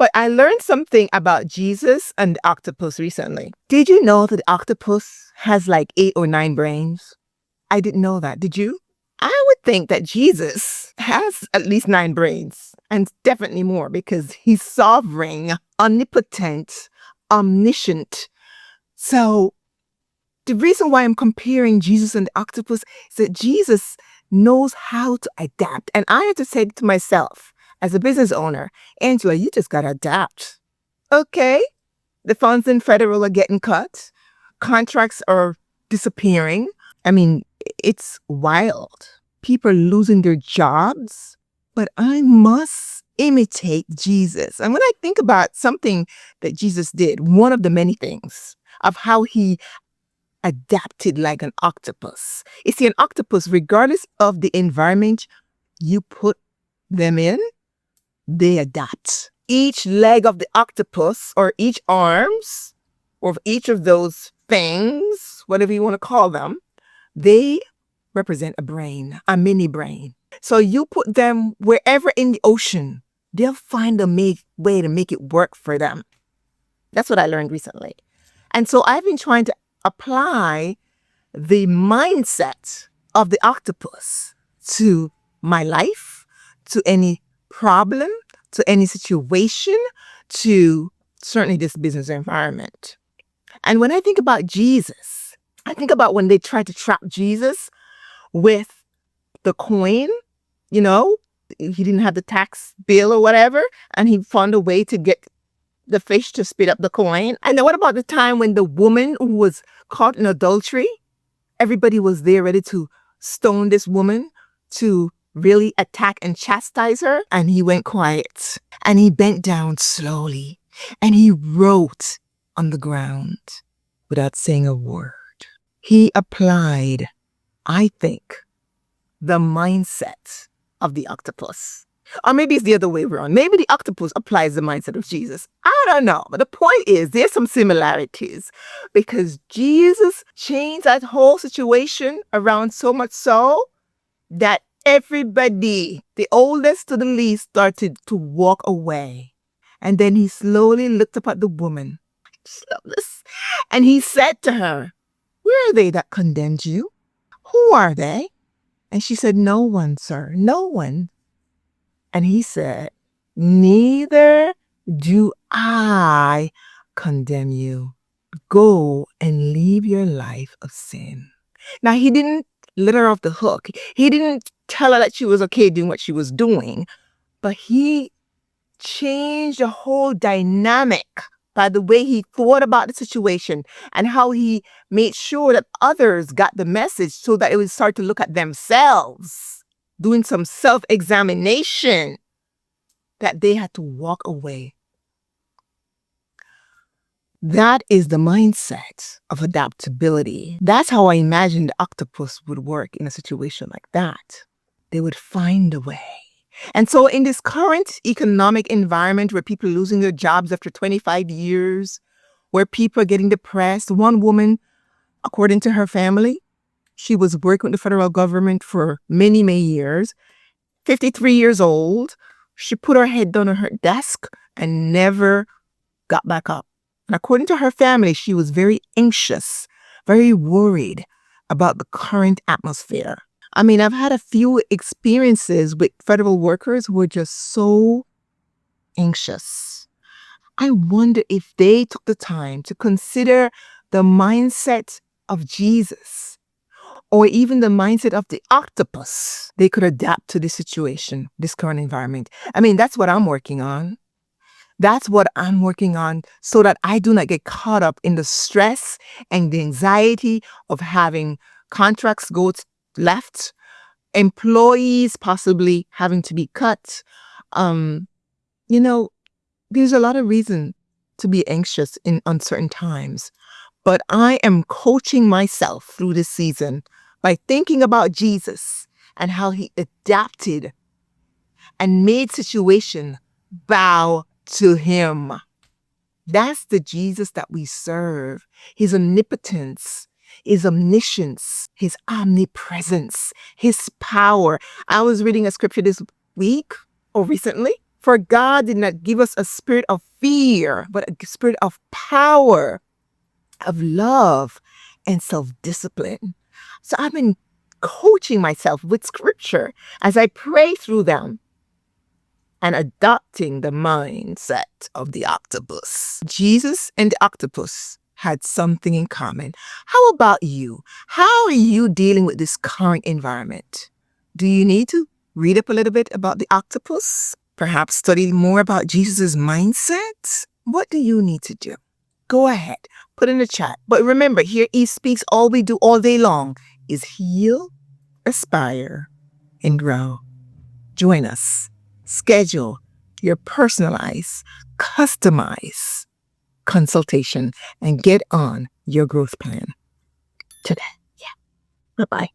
But I learned something about Jesus and the octopus recently. Did you know that the octopus has like 8 or 9 brains? I didn't know that. Did you? I would think that Jesus has at least 9 brains and definitely more because he's sovereign, omnipotent, omniscient. So the reason why I'm comparing Jesus and the octopus is that Jesus knows how to adapt. And I had to say to myself, as a business owner, Angela, you just got to adapt. Okay, the funds in federal are getting cut. Contracts are disappearing. I mean, it's wild. People are losing their jobs, but I must imitate Jesus. And when I think about something that Jesus did, one of the many things of how he adapted like an octopus. You see, an octopus, regardless of the environment you put them in, they adapt. Each leg of the octopus, or each arms, or each of those things, whatever you want to call them, they represent a brain, a mini brain. So you put them wherever in the ocean, they'll find a way to make it work for them. That's what I learned recently. And so I've been trying to apply the mindset of the octopus to my life, to any problem, to any situation, to certainly this business environment. And when I think about Jesus, I think about when they tried to trap Jesus with the coin, you know, he didn't have the tax bill or whatever, and he found a way to get the fish to spit up the coin. And then what about the time when the woman who was caught in adultery, everybody was there ready to stone this woman, to really attack and chastise her, and he went quiet and he bent down slowly and he wrote on the ground without saying a word. He applied, I think, the mindset of the octopus. Or maybe it's the other way around. Maybe the octopus applies the mindset of Jesus. I don't know. But the point is, there's some similarities because Jesus changed that whole situation around so much so that everybody, the oldest to the least, started to walk away. And then he slowly looked up at the woman. I just love this. And he said to her, "Where are they that condemned you? Who are they?" And she said, "No one, sir, no one." And he said, "Neither do I condemn you. Go and leave your life of sin." Now, he didn't let her off the hook. He didn't tell her that she was okay doing what she was doing, but he changed the whole dynamic by the way he thought about the situation and how he made sure that others got the message so that it would start to look at themselves, doing some self-examination, that they had to walk away. That is the mindset of adaptability. That's how I imagined the octopus would work in a situation like that. They would find a way. And so in this current economic environment where people are losing their jobs after 25 years, where people are getting depressed, one woman, according to her family, she was working with the federal government for many, many years, 53 years old. She put her head down on her desk and never got back up. And according to her family, she was very anxious, very worried about the current atmosphere. I mean, I've had a few experiences with federal workers who were just so anxious. I wonder if they took the time to consider the mindset of Jesus or even the mindset of the octopus. They could adapt to this situation, this current environment. I mean, that's what I'm working on. That's what I'm working on so that I do not get caught up in the stress and the anxiety of having contracts go left, employees possibly having to be cut. There's a lot of reason to be anxious in uncertain times. But I am coaching myself through this season by thinking about Jesus and how he adapted and made situation bow to him. That's the Jesus that we serve. His omnipotence, his omniscience, his omnipresence, his power. I was reading a scripture this week or recently, For God did not give us a spirit of fear, but a spirit of power, of love, and self-discipline. So I've been coaching myself with scripture as I pray through them and adopting the mindset of the octopus. Jesus and the octopus had something in common. How about you? How are you dealing with this current environment? Do you need to read up a little bit about the octopus? Perhaps study more about Jesus' mindset? What do you need to do? Go ahead, put in the chat. But remember, here he speaks, all we do all day long is heal, aspire, and grow. Join us. Schedule your personalized, customized consultation and get on your growth plan today. Yeah. Bye-bye.